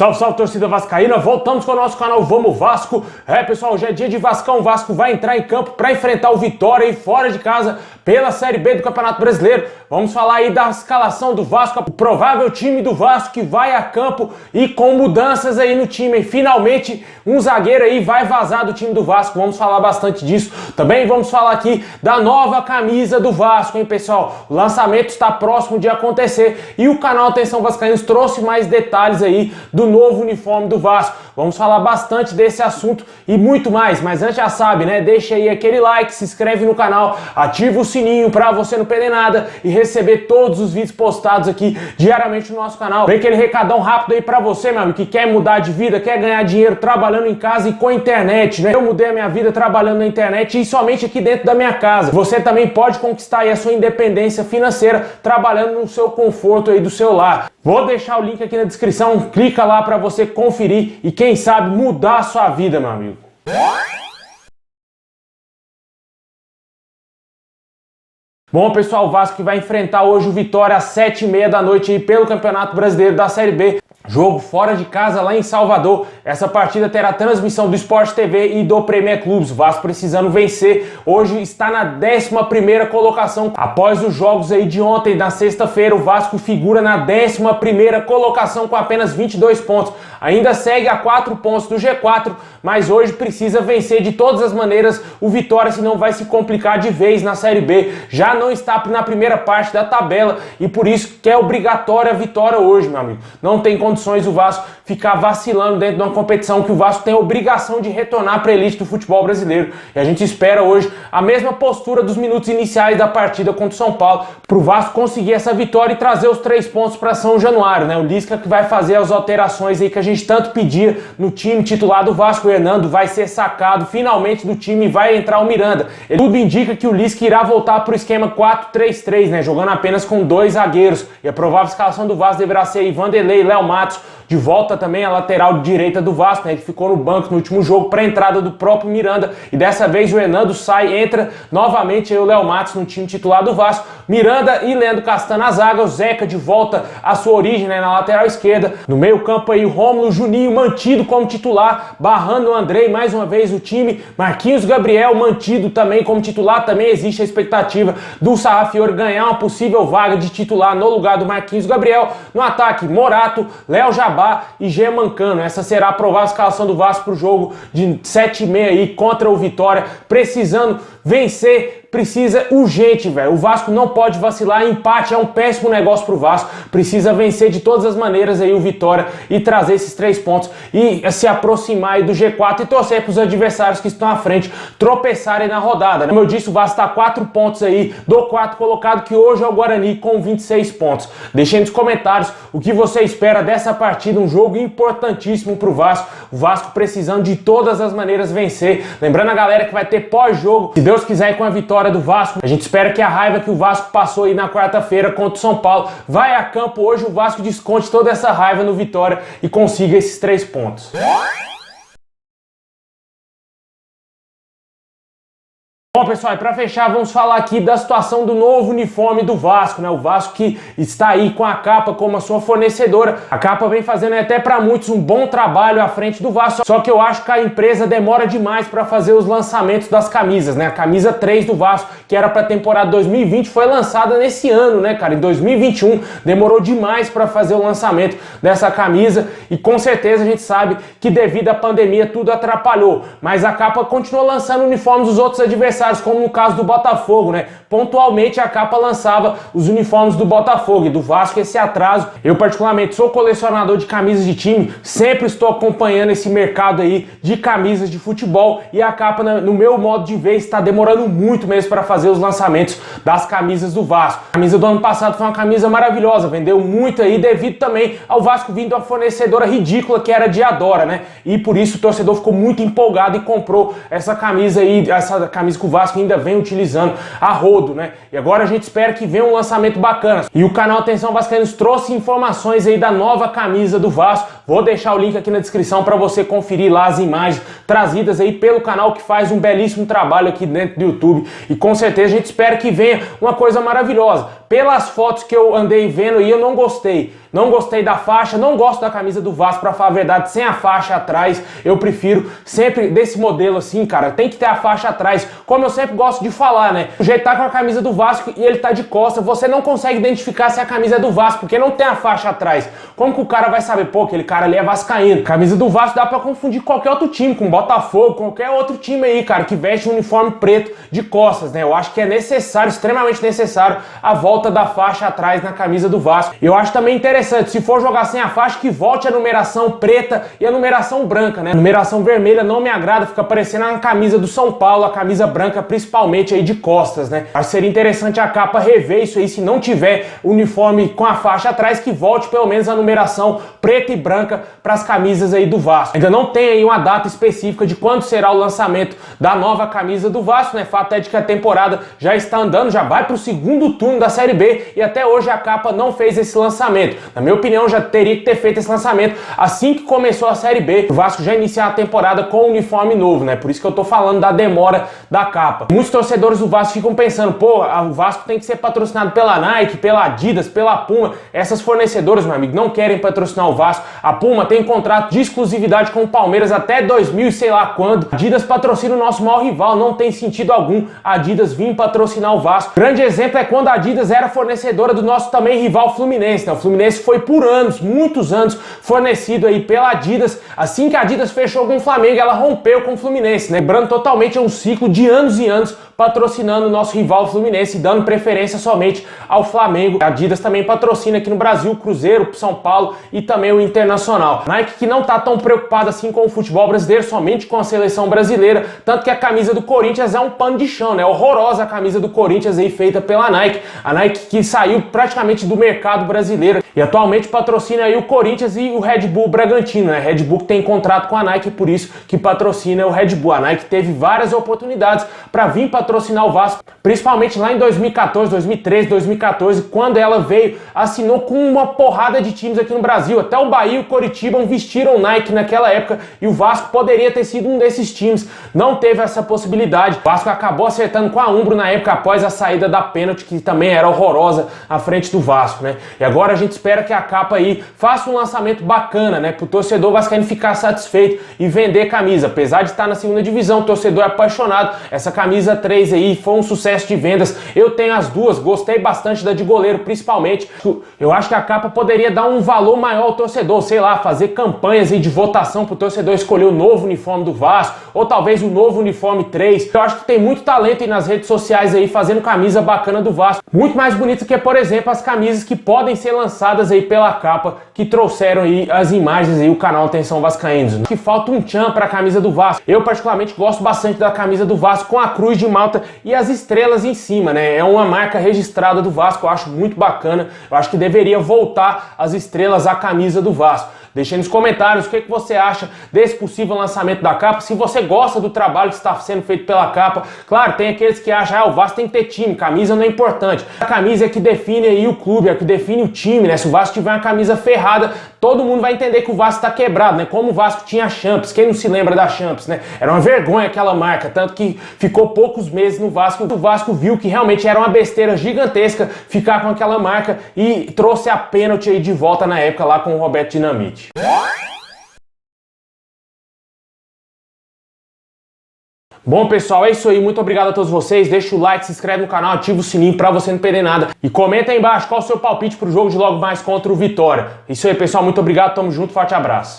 Salve, salve, torcida vascaína, voltamos com o nosso canal Vamos Vasco. Pessoal, hoje é dia de Vascão. O Vasco vai entrar em campo para enfrentar o Vitória aí fora de casa pela Série B do Campeonato Brasileiro. Vamos falar aí da escalação do Vasco, o provável time do Vasco que vai a campo e com mudanças aí no time. Finalmente, um zagueiro aí vai vazar do time do Vasco. Vamos falar bastante disso. Também vamos falar aqui da nova camisa do Vasco, hein, pessoal? O lançamento está próximo de acontecer e o canal Atenção Vascaínos trouxe mais detalhes aí do novo uniforme do Vasco. Vamos falar bastante desse assunto e muito mais, mas antes já sabe, né? Deixa aí aquele like, se inscreve no canal, ativa o sininho para você não perder nada e receber todos os vídeos postados aqui diariamente no nosso canal. Vem aquele recadão rápido aí para você, meu amigo, que quer mudar de vida, quer ganhar dinheiro trabalhando em casa e com a internet, né? Eu mudei a minha vida trabalhando na internet e somente aqui dentro da minha casa. Você também pode conquistar aí a sua independência financeira trabalhando no seu conforto aí do seu lar. Vou deixar o link aqui na descrição, clica lá para você conferir e quem sabe mudar a sua vida, meu amigo. Bom, pessoal, o Vasco que vai enfrentar hoje o Vitória às 7h30 da noite aí pelo Campeonato Brasileiro da Série B. Jogo fora de casa lá em Salvador. Essa partida terá transmissão do Sport TV e do Premier Clubes. O Vasco precisando vencer. Hoje está na 11ª colocação. Após os jogos aí de ontem, na sexta-feira, o Vasco figura na 11ª colocação com apenas 22 pontos. Ainda segue a 4 pontos do G4, mas hoje precisa vencer de todas as maneiras o Vitória, senão vai se complicar de vez na Série B. Já não está na primeira parte da tabela e por isso que é obrigatória a vitória hoje, meu amigo. Não tem condições o Vasco ficar vacilando dentro de uma competição que o Vasco tem a obrigação de retornar para a elite do futebol brasileiro. E a gente espera hoje a mesma postura dos minutos iniciais da partida contra o São Paulo, para o Vasco conseguir essa vitória e trazer os 3 pontos para São Januário, né? O Lisca que vai fazer as alterações aí que a gente tanto pedia no time titular do Vasco. O Hernando vai ser sacado finalmente do time e vai entrar o Miranda. Tudo indica que o Lisca irá voltar para o esquema 4-3-3, né? Jogando apenas com 2 zagueiros. E a provável escalação do Vasco deverá ser aí Vanderlei e Léo Matos. De volta também a lateral direita do Vasco, né, que ficou no banco no último jogo para a entrada do próprio Miranda. E dessa vez o Hernando sai, entra novamente aí o Léo Matos no time titular do Vasco. Miranda e Leandro Castan na zaga, o Zeca de volta à sua origem, né, na lateral esquerda. No meio campo aí o Rômulo, Juninho mantido como titular, barrando o Andrei mais uma vez o time. Marquinhos Gabriel mantido também como titular. Também existe a expectativa do Sarrafiori ganhar uma possível vaga de titular no lugar do Marquinhos Gabriel. No ataque, Morato, Léo Jabá e Gê Mancano. Essa será a provável escalação do Vasco para o jogo de 7h30 aí contra o Vitória, precisando vencer, precisa urgente, velho. O Vasco não pode vacilar, empate é um péssimo negócio pro Vasco, precisa vencer de todas as maneiras aí o Vitória e trazer esses 3 pontos e se aproximar aí do G4 e torcer pros adversários que estão à frente tropeçarem na rodada, né? Como eu disse, o Vasco tá 4 pontos aí do 4º colocado, que hoje é o Guarani com 26 pontos. Deixem nos comentários o que você espera dessa partida, um jogo importantíssimo pro Vasco, o Vasco precisando de todas as maneiras vencer. Lembrando a galera que vai ter pós-jogo, se Deus quiser, com a vitória do Vasco. A gente espera que a raiva que o Vasco passou aí na quarta-feira contra o São Paulo vai a campo hoje, o Vasco desconte toda essa raiva no Vitória e consiga esses 3 pontos. Bom, pessoal, e para fechar, vamos falar aqui da situação do novo uniforme do Vasco, né? O Vasco que está aí com a Capa como a sua fornecedora. A Capa vem fazendo até para muitos um bom trabalho à frente do Vasco, só que eu acho que a empresa demora demais para fazer os lançamentos das camisas, né? A camisa 3 do Vasco, que era para a temporada 2020, foi lançada nesse ano, né, cara? Em 2021, demorou demais para fazer o lançamento dessa camisa e com certeza a gente sabe que devido à pandemia tudo atrapalhou, mas a Capa continuou lançando uniformes dos outros adversários, como no caso do Botafogo, né? Pontualmente a Capa lançava os uniformes do Botafogo e do Vasco. Esse atraso, eu particularmente sou colecionador de camisas de time, sempre estou acompanhando esse mercado aí de camisas de futebol e a Capa, no meu modo de ver, está demorando muito mesmo para fazer os lançamentos das camisas do Vasco. A camisa do ano passado foi uma camisa maravilhosa, vendeu muito aí devido também ao Vasco vindo uma fornecedora ridícula que era Diadora, né? E por isso o torcedor ficou muito empolgado e comprou essa camisa aí, essa camisa que o Vasco ainda vem utilizando a rodo, né? E agora a gente espera que venha um lançamento bacana. E o canal Atenção Vascaínos trouxe informações aí da nova camisa do Vasco. Vou deixar o link aqui na descrição para você conferir lá as imagens trazidas aí pelo canal, que faz um belíssimo trabalho aqui dentro do YouTube. E com certeza a gente espera que venha uma coisa maravilhosa. pelas fotos que eu andei vendo e eu não gostei. Não gostei da faixa, não gosto da camisa do Vasco, pra falar a verdade, sem a faixa atrás. Eu prefiro sempre desse modelo assim, cara, tem que ter a faixa atrás. Como eu sempre gosto de falar, né? O jeito tá com a camisa do Vasco e ele tá de costas, você não consegue identificar se a camisa é do Vasco, porque não tem a faixa atrás. Como que o cara vai saber, pô, aquele cara ali é vascaíno? Camisa do Vasco dá pra confundir qualquer outro time, com Botafogo, qualquer outro time aí, cara, que veste um uniforme preto de costas, né? Eu acho que é necessário, extremamente necessário, a volta da faixa atrás na camisa do Vasco. Eu acho também interessante, se for jogar sem a faixa, que volte a numeração preta e a numeração branca, né? A numeração vermelha não me agrada, fica parecendo a camisa do São Paulo, a camisa branca principalmente aí de costas, né? Acho que seria interessante a capa rever isso aí, se não tiver uniforme com a faixa atrás, que volte pelo menos a numeração preta e branca para as camisas aí do Vasco. Ainda não tem aí uma data específica de quando será o lançamento da nova camisa do Vasco, né? Fato é de que a temporada já está andando, já vai para o segundo turno da Série B e até hoje a capa não fez esse lançamento. Na minha opinião, já teria que ter feito esse lançamento assim que começou a Série B. O Vasco já iniciar a temporada com um uniforme novo, né? Por isso que eu tô falando da demora da capa. Muitos torcedores do Vasco ficam pensando, pô, o Vasco tem que ser patrocinado pela Nike, pela Adidas, pela Puma. Essas fornecedoras, meu amigo, não querem patrocinar o Vasco. A Puma tem contrato de exclusividade com o Palmeiras até 2000 e sei lá quando. A Adidas patrocina o nosso maior rival, não tem sentido algum a Adidas vir patrocinar o Vasco. Grande exemplo é quando a Adidas era fornecedora do nosso também rival Fluminense, né? O Fluminense foi por anos, muitos anos, fornecido aí pela Adidas. Assim que a Adidas fechou com o Flamengo, ela rompeu com o Fluminense, né? Lembrando totalmente é um ciclo de anos e anos patrocinando o nosso rival Fluminense, dando preferência somente ao Flamengo. A Adidas também patrocina aqui no Brasil o Cruzeiro, São Paulo e também o Internacional. Nike que não tá tão preocupada assim com o futebol brasileiro, somente com a seleção brasileira, tanto que a camisa do Corinthians é um pano de chão, né? Horrorosa a camisa do Corinthians aí feita pela Nike. A Nike que saiu praticamente do mercado brasileiro e atualmente patrocina aí o Corinthians e o Red Bull Bragantino, né? Red Bull que tem contrato com a Nike, por isso que patrocina o Red Bull. A Nike teve várias oportunidades para vir patrocinar o Vasco, principalmente lá em 2014, 2013, 2014, quando ela veio, assinou com uma porrada de times aqui no Brasil. Até o Bahia e o Coritiba vestiram Nike naquela época e o Vasco poderia ter sido um desses times. Não teve essa possibilidade. O Vasco acabou acertando com a Umbro na época após a saída da pênalti, que também era horrorosa à frente do Vasco, né? E agora a gente espera que a capa aí faça um lançamento bacana, né? Pro torcedor vascaíno ficar satisfeito e vender camisa. Apesar de estar na segunda divisão, o torcedor é apaixonado. Essa camisa 3 aí foi um sucesso de vendas. Eu tenho as duas, gostei bastante da de goleiro, principalmente. Eu acho que a capa poderia dar um valor maior ao torcedor, sei lá, fazer campanhas aí de votação pro torcedor escolher o novo uniforme do Vasco, ou talvez o novo uniforme 3. Eu acho que tem muito talento aí nas redes sociais aí fazendo camisa bacana do Vasco. Muito mais bonito que, por exemplo, as camisas que podem ser lançadas aí pela capa, que trouxeram aí as imagens aí, o canal Atenção Vascaínos. Que falta um tchan pra camisa do Vasco. Eu particularmente gosto bastante da camisa do Vasco com a cruz de Malta e as estrelas em cima, né? É uma marca registrada do Vasco, eu acho muito bacana. Eu acho que deveria voltar as estrelas à camisa do Vasco. Deixe aí nos comentários o que você acha desse possível lançamento da capa, se você gosta do trabalho que está sendo feito pela capa. Claro, tem aqueles que acham, o Vasco tem que ter time, camisa não é importante. A camisa é que define aí o clube, é que define o time, né? Se o Vasco tiver uma camisa ferrada, todo mundo vai entender que o Vasco está quebrado, né? Como o Vasco tinha a Champions, quem não se lembra da Champions, né? Era uma vergonha aquela marca, tanto que ficou poucos meses no Vasco. O Vasco viu que realmente era uma besteira gigantesca ficar com aquela marca e trouxe a pênalti aí de volta na época lá com o Roberto Dinamite. Bom, pessoal, é isso aí. Muito obrigado a todos vocês. Deixa o like, se inscreve no canal, ativa o sininho pra você não perder nada. E comenta aí embaixo qual o seu palpite pro jogo de logo mais contra o Vitória. Isso aí, pessoal. Muito obrigado. Tamo junto. Forte abraço.